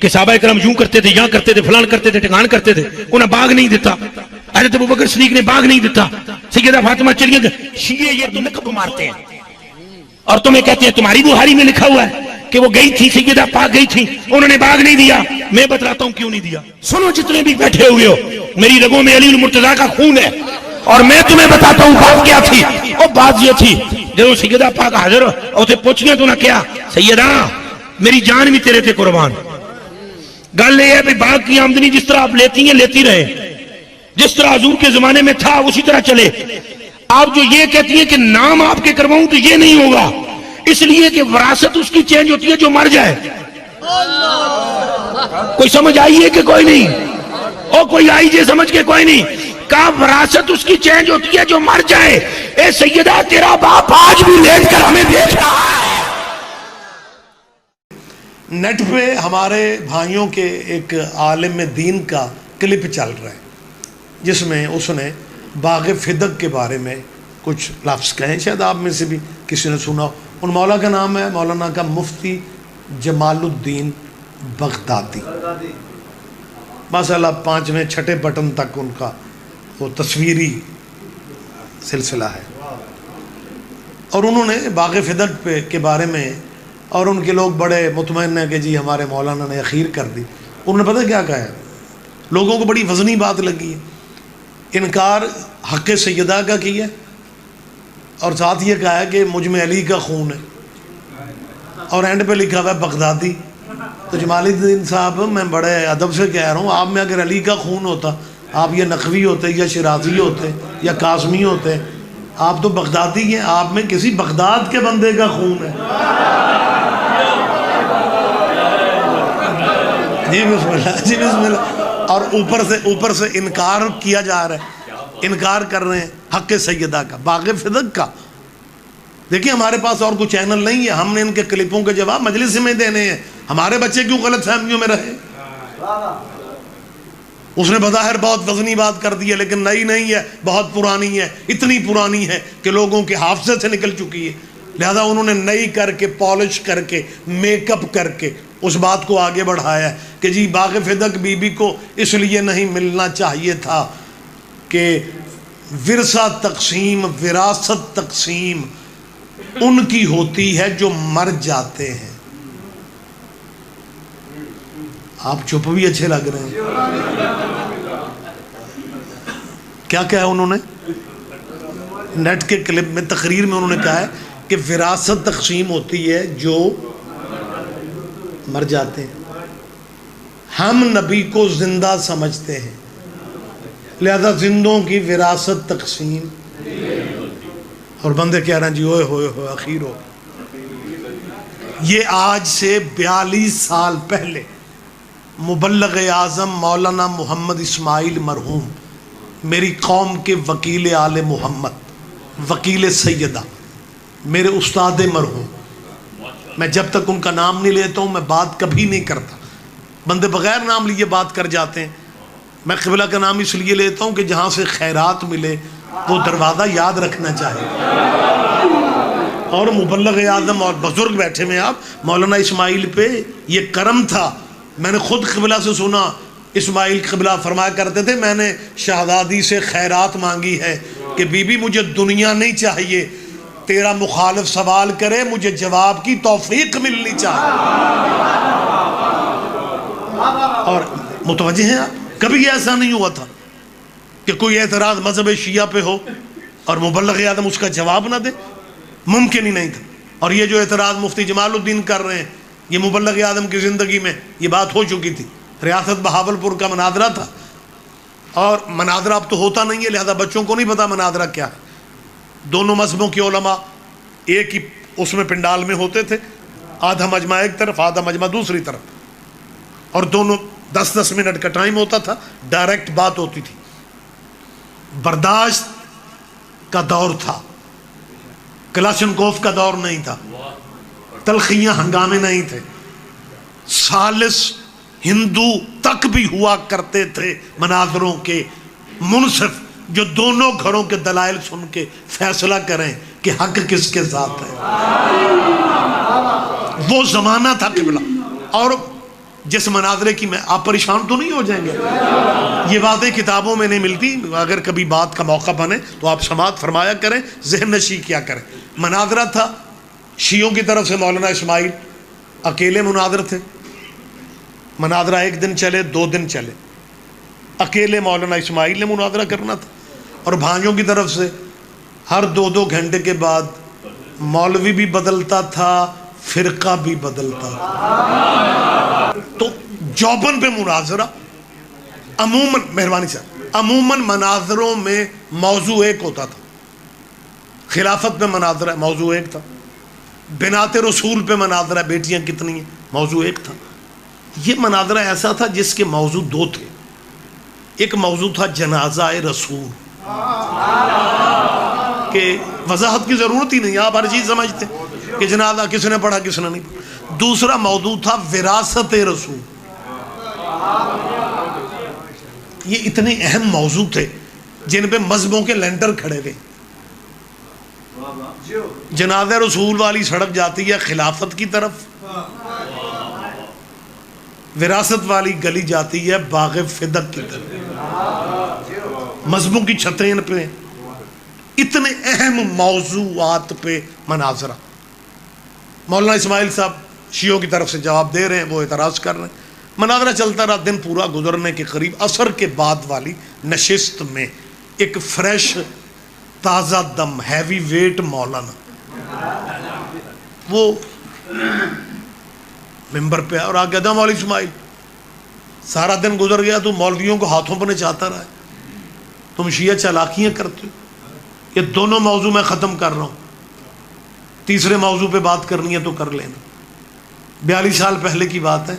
کہ صحابہ کرام یوں کرتے تھے، یہاں کرتے تھے، فلان کرتے تھے، ٹھکان کرتے تھے، انہیں باغ نہیں دیتا، حضرت ابوبکر صدیق نے باغ نہیں دیتا، سیدہ فاطمہ چلیے گئے. شیعہ یہ تمہیں کب مارتے ہیں اور تمہیں کہتے ہیں تمہاری بخاری میں لکھا ہوا ہے کہ وہ گئی تھی سیدہ پاک گئی تھی، انہوں نے باغ نہیں دیا. میں بتلاتا ہوں کیوں نہیں دیا. سنو جتنے بھی بیٹھے ہوئے ہو، میری رگوں میں علی المرتضیٰ کا خون ہے، اور میں تمہیں بتاتا ہوں بات کیا تھی. اور بات یہ تھی جب سیدہ پاک حاضر اور اسے پوچھنے تو نہ کیا سیدہ میری جان بھی تیرے تھے قربان. گل یہ ہے کہ باغ کی آمدنی جس طرح آپ لیتی ہیں لیتی رہے، جس طرح حضور کے زمانے میں تھا اسی طرح چلے. آپ جو یہ کہتی ہیں کہ نام آپ کے کرواؤں تو یہ نہیں ہوگا، اس لیے کہ وراثت اس کی چینج ہوتی ہے جو مر جائے. کوئی سمجھ آئی ہے کہ کوئی نہیں؟ اور کوئی آئی جے سمجھ کے کوئی نہیں. کہا وراثت اس کی چینج ہوتی ہے جو مر جائے. اے سیدہ تیرا باپ آج بھی لیٹ کر ہمیں دیکھ رہا ہے. نیٹ پہ ہمارے بھائیوں کے ایک عالم دین کا کلپ چل رہا ہے جس میں اس نے باغ فدق کے بارے میں کچھ لفظ کہیں، شاید آپ میں سے بھی کسی نے سنا ہو. ان مولا کا نام ہے مولانا کا مفتی جمال الدین بغدادی. ماشاءاللہ 5ویں 6 بٹن تک ان کا وہ تصویری سلسلہ ہے، اور انہوں نے باغ فدق کے بارے میں، اور ان کے لوگ بڑے مطمئن ہیں کہ جی ہمارے مولانا نے اخیر کر دی. انہوں نے پتہ کیا کہا ہے؟ لوگوں کو بڑی وزنی بات لگی ہے. انکار حق سیدہ کا کیا اور ساتھ یہ کہا ہے کہ مجھ میں علی کا خون ہے، اور اینڈ پہ لکھا ہوا ہے بغدادی. تو جمال الدین صاحب میں بڑے ادب سے کہہ رہا ہوں، آپ میں اگر علی کا خون ہوتا آپ یا نقوی ہوتے یا شیرازی ہوتے یا قاسمی ہوتے، آپ تو بغدادی ہیں، آپ میں کسی بغداد کے بندے کا خون ہے. جی بسم اللہ، جی بسم اللہ. اور اوپر سے انکار کیا جا رہا ہے، انکار کر رہے ہیں حق سیدہ کا، باغ فدق کا. دیکھیں ہمارے پاس اور کوئی چینل نہیں ہے، ہم نے ان کے کلپوں کے جواب مجلس میں دینے ہیں. ہمارے بچے کیوں غلط فہمیوں میں رہے؟ اس نے بظاہر بہت وزنی بات کر دی ہے، لیکن نئی نہیں ہے، بہت پرانی ہے، اتنی پرانی ہے کہ لوگوں کے حافظے سے نکل چکی ہے. لہذا انہوں نے نئی کر کے، پالش کر کے، میک اپ کر کے اس بات کو آگے بڑھایا ہے کہ جی باغ فدق بی بی کو اس لیے نہیں ملنا چاہیے تھا کہ ورثہ تقسیم، وراثت تقسیم ان کی ہوتی ہے جو مر جاتے ہیں. آپ چپ بھی اچھے لگ رہے ہیں. کیا کہا ہے انہوں نے نیٹ کے کلپ میں، تقریر میں انہوں نے کہا ہے کہ وراثت تقسیم ہوتی ہے جو مر جاتے ہیں. ہم نبی کو زندہ سمجھتے ہیں، لہذا زندوں کی وراثت تقسیم. اور بندے کہہ رہے ہیں جی اوئے ہوئے ہوئے اخیر ہو. یہ آج سے 42 سال پہلے مبلغ اعظم مولانا محمد اسماعیل مرحوم، میری قوم کے وکیل آل محمد، وکیل سیدہ، میرے استاد مرحوم، میں جب تک ان کا نام نہیں لیتا ہوں میں بات کبھی نہیں کرتا. بندے بغیر نام لیے بات کر جاتے ہیں. میں قبلہ کا نام اس لیے لیتا ہوں کہ جہاں سے خیرات ملے وہ دروازہ یاد رکھنا چاہیے. اور مبلغ اعظم اور بزرگ بیٹھے میں آپ مولانا اسماعیل پہ یہ کرم تھا. میں نے خود قبلہ سے سنا، اسماعیل قبلہ فرمایا کرتے تھے میں نے شہزادی سے خیرات مانگی ہے کہ بی بی مجھے دنیا نہیں چاہیے، تیرا مخالف سوال کرے مجھے جواب کی توفیق ملنی چاہیے. اور متوجہ ہیں آپ، کبھی ایسا نہیں ہوا تھا کہ کوئی اعتراض مذہب شیعہ پہ ہو اور مبلغ اعظم اس کا جواب نہ دے، ممکن ہی نہیں تھا. اور یہ جو اعتراض مفتی جمال الدین کر رہے ہیں، یہ مبلغ اعظم کی زندگی میں یہ بات ہو چکی تھی. ریاست بہاولپور کا مناظرہ تھا، اور مناظرہ اب تو ہوتا نہیں ہے، لہذا بچوں کو نہیں پتا مناظرہ کیا ہے. دونوں مذہبوں کے علماء ایک ہی اس میں پنڈال میں ہوتے تھے، آدھا مجمع ایک طرف آدھا مجمع دوسری طرف، اور دونوں 10-10 منٹ کا ٹائم ہوتا تھا، ڈائریکٹ بات ہوتی تھی. برداشت کا دور تھا، کلاشنکوف کا دور نہیں تھا، تلخیاں ہنگامے نہیں تھے. سالس ہندو تک بھی ہوا کرتے تھے مناظروں کے منصف، جو دونوں گھروں کے دلائل سن کے فیصلہ کریں کہ حق کس کے ساتھ ہے. وہ زمانہ تھا قبلہ. اور جس مناظرے کی میں آپ پریشان تو نہیں ہو جائیں گے؟ یہ باتیں کتابوں میں نہیں ملتی، اگر کبھی بات کا موقع بنے تو آپ سماعت فرمایا کریں، ذہن نشی کیا کریں۔ مناظرہ تھا شیعوں کی طرف سے، مولانا اسماعیل اکیلے مناظر تھے، مناظرہ 1 دن چلے 2 دن چلے، اکیلے مولانا اسماعیل نے مناظرہ کرنا تھا، اور بھائیوں کی طرف سے ہر 2 گھنٹے کے بعد مولوی بھی بدلتا تھا، فرقہ بھی بدلتا تھا۔ تو جوبن پہ مناظرہ عموماً، مہربانی صاحب، عموماً مناظروں میں موضوع ایک ہوتا تھا۔ خلافت پہ مناظرہ موضوع ایک تھا، بنات رسول پہ مناظرہ بیٹیاں کتنی ہیں موضوع ایک تھا۔ یہ مناظرہ ایسا تھا جس کے موضوع 2 تھے۔ ایک موضوع تھا جنازہ رسول، کہ وضاحت کی ضرورت ہی نہیں، آپ ہر چیز سمجھتے کہ جنازہ کس نے پڑھا کس نے نہیں پڑھا۔ دوسرا موضوع تھا وراثت رسول۔ یہ اتنے اہم موضوع تھے جن پہ مذہبوں کے لینٹر کھڑے ہوئے۔ جنازہ رسول والی سڑک جاتی ہے خلافت کی طرف، وراثت والی گلی جاتی ہے باغ فدق کی طرف، مذہبوں کی چھتیں ان پہ۔ اتنے اہم موضوعات پہ مناظرہ۔ مولانا اسماعیل صاحب شیعوں کی طرف سے جواب دے رہے ہیں، وہ اعتراض کر رہے ہیں، مناظرہ چلتا رہا۔ دن پورا گزرنے کے قریب عصر کے بعد والی نشست میں ایک فریش تازہ دم ہیوی ویٹ مولانا وہ ممبر پہ اور آ کہتا مولوی اسماعیل، سارا دن گزر گیا تو مولویوں کو ہاتھوں پر نچاتا رہا ہے، تم شیعہ چالاکیاں کرتے ہو۔ یہ دونوں موضوع میں ختم کر رہا ہوں، تیسرے موضوع پہ بات کرنی ہے تو کر لینا۔ 42 سال پہلے کی بات ہے۔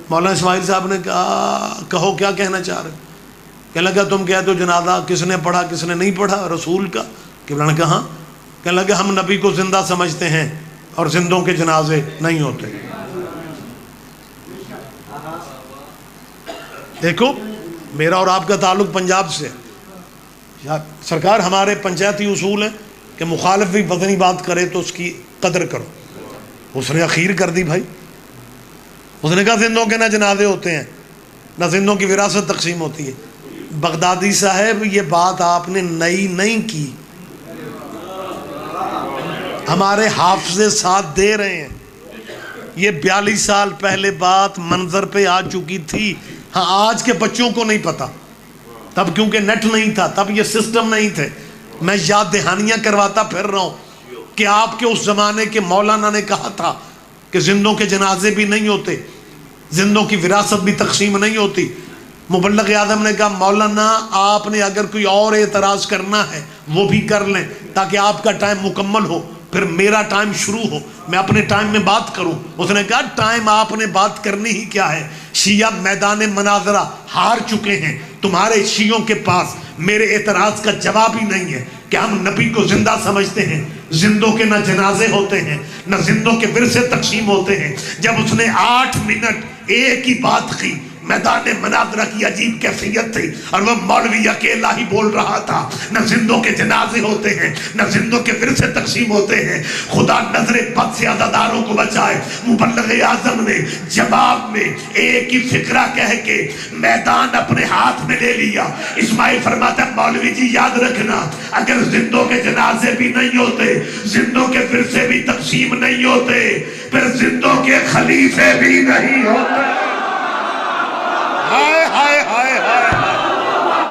مولانا اسماعیل صاحب نے کہا کہو کیا کہنا چاہ رہے؟ کہنے لگا تم کہتے ہو جنازہ کس نے پڑھا کس نے نہیں پڑھا رسول کا؟ قبلہ نے کہا ہاں۔ کہنے لگا ہم نبی کو زندہ سمجھتے ہیں اور زندوں کے جنازے نہیں ہوتے۔ دیکھو میرا اور آپ کا تعلق پنجاب سے ہے، سرکار ہمارے پنچایتی اصول ہے کہ مخالف بھی وطنی بات کرے تو اس کی قدر کرو۔ اس نے اخیر کر دی بھائی، اس نے کہا زندوں کے نہ جنازے ہوتے ہیں نہ زندوں کی وراثت تقسیم ہوتی ہے۔ بغدادی صاحب یہ بات آپ نے نئی نہیں کی، ہمارے حافظے ساتھ دے رہے ہیں، یہ 42 سال پہلے بات منظر پہ آ چکی تھی۔ ہاں آج کے بچوں کو نہیں پتا، تب کیونکہ نیٹ نہیں تھا، تب یہ سسٹم نہیں تھے۔ میں یاد دہانیاں کرواتا پھر رہا ہوں کہ آپ کے اس زمانے کے مولانا نے کہا تھا کہ زندوں کے جنازے بھی نہیں ہوتے، زندوں کی وراثت بھی تقسیم نہیں ہوتی۔ مبلغ اعظم نے کہا مولانا آپ نے اگر کوئی اور اعتراض کرنا ہے وہ بھی کر لیں تاکہ آپ کا ٹائم مکمل ہو، پھر میرا ٹائم شروع ہو، میں اپنے ٹائم میں بات کروں۔ اس نے کہا ٹائم آپ نے بات کرنی ہی کیا ہے، شیعہ میدان مناظرہ ہار چکے ہیں، تمہارے شیعوں کے پاس میرے اعتراض کا جواب ہی نہیں ہے کہ ہم نبی کو زندہ سمجھتے ہیں، زندوں کے نہ جنازے ہوتے ہیں نہ زندوں کے ورثے تقسیم ہوتے ہیں۔ جب اس نے 8 منٹ ایک ہی بات کی، میدان مناظرہ کی عجیب کیفیت تھی اور وہ مولوی اکیلا ہی بول رہا تھا، نہ زندوں کے جنازے ہوتے ہیں نہ زندوں کے ورثے تقسیم ہوتے ہیں۔ خدا نظر بد سے عزاداروں کو بچائے۔ مبلغ اعظم نے جواب میں ایک ہی فقرہ کہہ کے میدان اپنے ہاتھ میں لے لیا۔ اسماعیل فرماتا ہے مولوی جی یاد رکھنا، اگر زندوں کے جنازے بھی نہیں ہوتے، زندوں کے ورثے بھی تقسیم نہیں ہوتے، پھر زندوں کے خلیفے بھی نہیں ہوتے۔